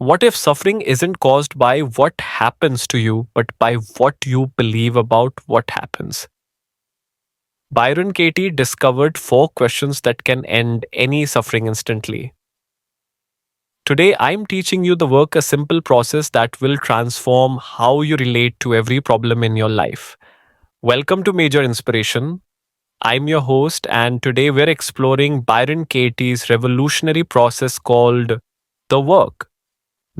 What if suffering isn't caused by what happens to you, but by what you believe about what happens? Byron Katie discovered four questions that can end any suffering instantly. Today, I'm teaching you the work, a simple process that will transform how you relate to every problem in your life. Welcome to Major Inspiration. I'm your host, and today we're exploring Byron Katie's revolutionary process called the work.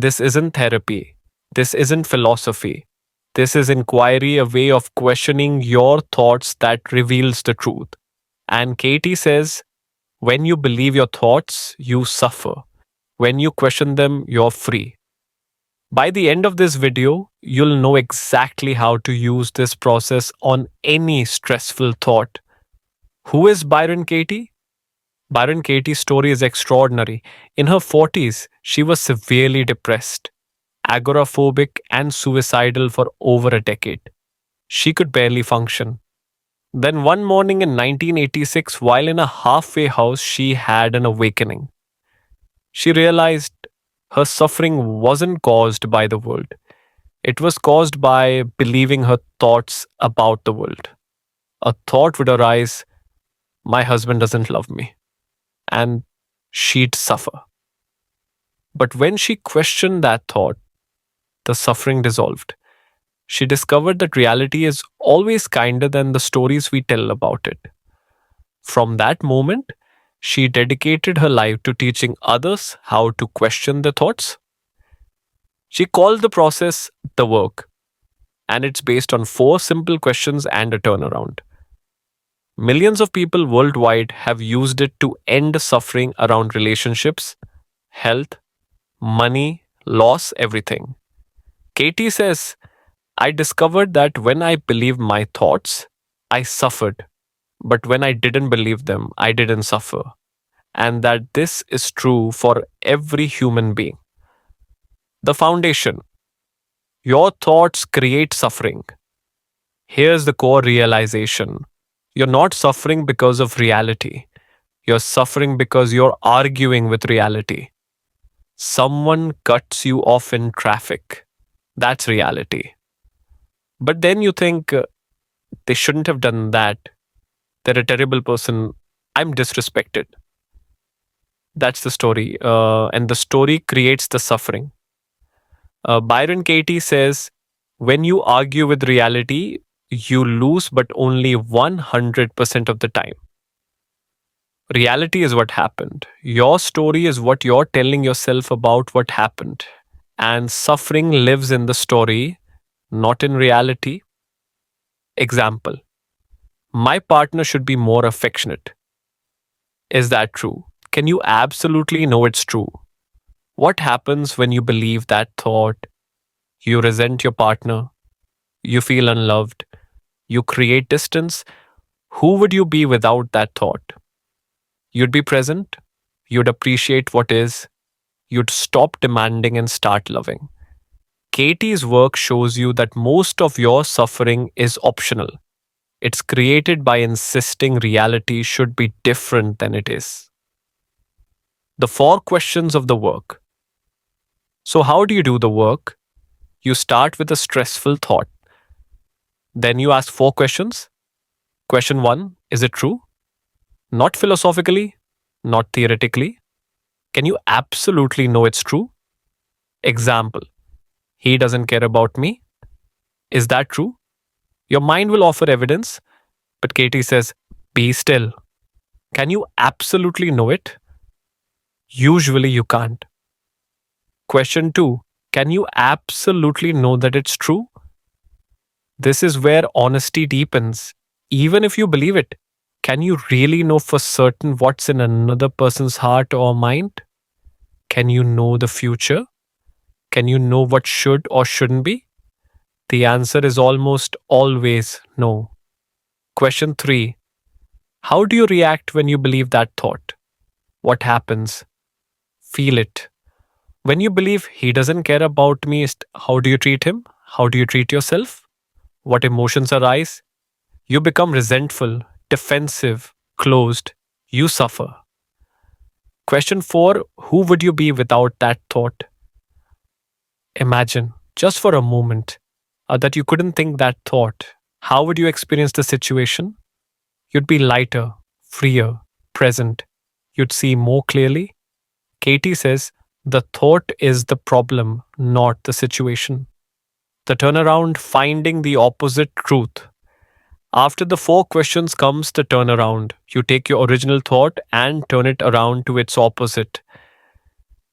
This isn't therapy. This isn't philosophy. This is inquiry, a way of questioning your thoughts that reveals the truth. And Katie says, when you believe your thoughts, you suffer. When you question them, you're free. By the end of this video, you'll know exactly how to use this process on any stressful thought. Who is Byron Katie? Byron Katie's story is extraordinary. In her 40s, she was severely depressed, agoraphobic, and suicidal for over a decade. She could barely function. Then one morning in 1986, while in a halfway house, she had an awakening. She realized her suffering wasn't caused by the world. It was caused by believing her thoughts about the world. A thought would arise, my husband doesn't love me, and she'd suffer. But when she questioned that thought, the suffering dissolved. She discovered that reality is always kinder than the stories we tell about it. From that moment, she dedicated her life to teaching others how to question their thoughts. She called the process the work, and it's based on four simple questions and a turnaround. Millions of people worldwide have used it to end suffering around relationships, health, money, loss, everything. Katie says, I discovered that when I believed my thoughts, I suffered. But when I didn't believe them, I didn't suffer. And that this is true for every human being. The foundation. Your thoughts create suffering. Here's the core realization. You're not suffering because of reality. You're suffering because you're arguing with reality. Someone cuts you off in traffic. That's reality. But then you think, they shouldn't have done that. They're a terrible person. I'm disrespected. That's the story. And the story creates the suffering. Byron Katie says, when you argue with reality, you lose, but only 100% of the time. Reality is what happened. Your story is what you're telling yourself about what happened. And suffering lives in the story, not in reality. Example, my partner should be more affectionate. Is that true? Can you absolutely know it's true? What happens when you believe that thought? You resent your partner. You feel unloved. You create distance. Who would you be without that thought? You'd be present. You'd appreciate what is. You'd stop demanding and start loving. Katie's work shows you that most of your suffering is optional. It's created by insisting reality should be different than it is. The four questions of the work. So, how do you do the work? You start with a stressful thought. Then you ask four questions. Question one, is it true? Not philosophically, not theoretically. Can you absolutely know it's true? Example, he doesn't care about me. Is that true? Your mind will offer evidence, but Katie says, be still. Can you absolutely know it? Usually you can't. Question 2. Can you absolutely know that it's true? This is where honesty deepens. Even if you believe it, can you really know for certain what's in another person's heart or mind? Can you know the future? Can you know what should or shouldn't be? The answer is almost always no. Question 3. How do you react when you believe that thought? What happens? Feel it. When you believe he doesn't care about me, how do you treat him? How do you treat yourself? What emotions arise? You become resentful, defensive, closed. You suffer. Question 4. Who would you be without that thought? Imagine, just for a moment, that you couldn't think that thought. How would you experience the situation? You'd be lighter, freer, present. You'd see more clearly. Katie says the thought is the problem, not the situation. The turnaround, finding the opposite truth. After the four questions comes the turnaround. You take your original thought and turn it around to its opposite.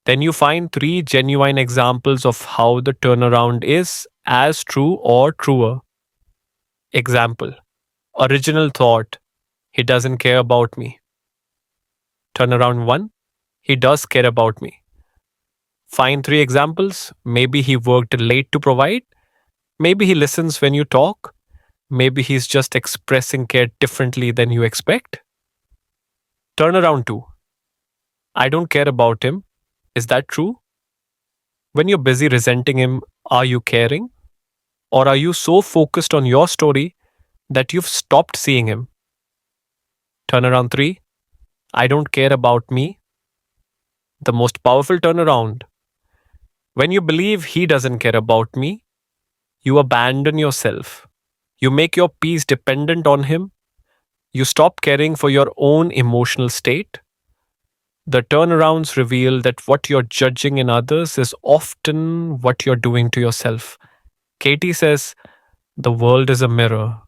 Then you find three genuine examples of how the turnaround is as true or truer. Example: original thought, he doesn't care about me. Turnaround 1, he does care about me. Find three examples. Maybe he worked late to provide. Maybe he listens when you talk. Maybe he's just expressing care differently than you expect. Turnaround 2, I don't care about him. Is that true? When you're busy resenting him, are you caring? Or are you so focused on your story that you've stopped seeing him? Turnaround 3, I don't care about me. The most powerful turnaround. When you believe he doesn't care about me, you abandon yourself. You make your peace dependent on him. You stop caring for your own emotional state. The turnarounds reveal that what you're judging in others is often what you're doing to yourself. Katie says, the world is a mirror.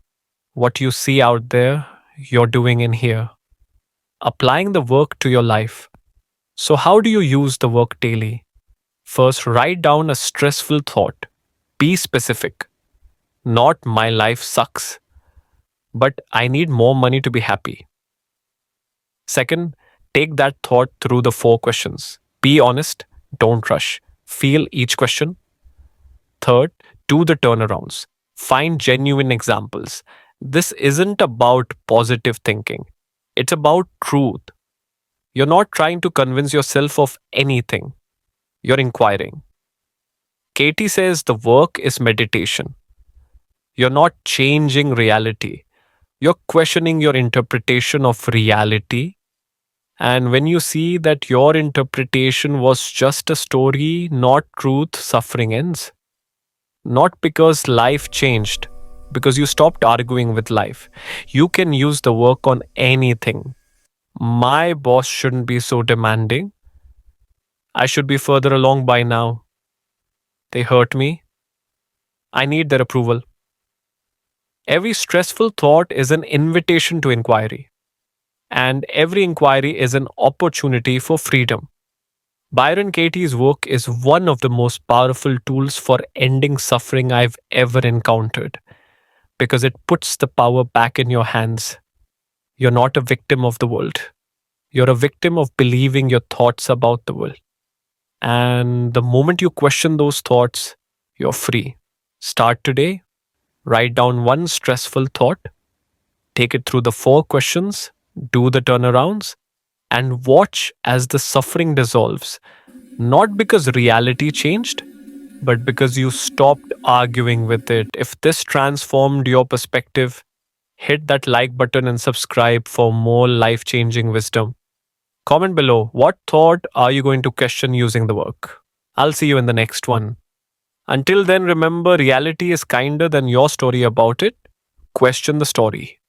What you see out there, you're doing in here. Applying the work to your life. So, how do you use the work daily? First, write down a stressful thought. Be specific. Not my life sucks, but I need more money to be happy. Second, take that thought through the four questions. Be honest, don't rush. Feel each question. Third, do the turnarounds. Find genuine examples. This isn't about positive thinking, it's about truth. You're not trying to convince yourself of anything, you're inquiring. Katie says the work is meditation. You're not changing reality, you're questioning your interpretation of reality. And when you see that your interpretation was just a story, not truth, suffering ends. Not because life changed, because you stopped arguing with life. You can use the work on anything. My boss shouldn't be so demanding. I should be further along by now. They hurt me. I need their approval. Every stressful thought is an invitation to inquiry, and every inquiry is an opportunity for freedom. Byron Katie's work is one of the most powerful tools for ending suffering I've ever encountered because it puts the power back in your hands. You're not a victim of the world. You're a victim of believing your thoughts about the world. And the moment you question those thoughts, you're free. Start today. Write down one stressful thought. Take it through the four questions. Do the turnarounds. And watch as the suffering dissolves. Not because reality changed, but because you stopped arguing with it. If this transformed your perspective, hit that like button and subscribe for more life changing wisdom. Comment below what thought are you going to question using the work. I'll see you in the next one. Until then, remember reality is kinder than your story about it. Question the story.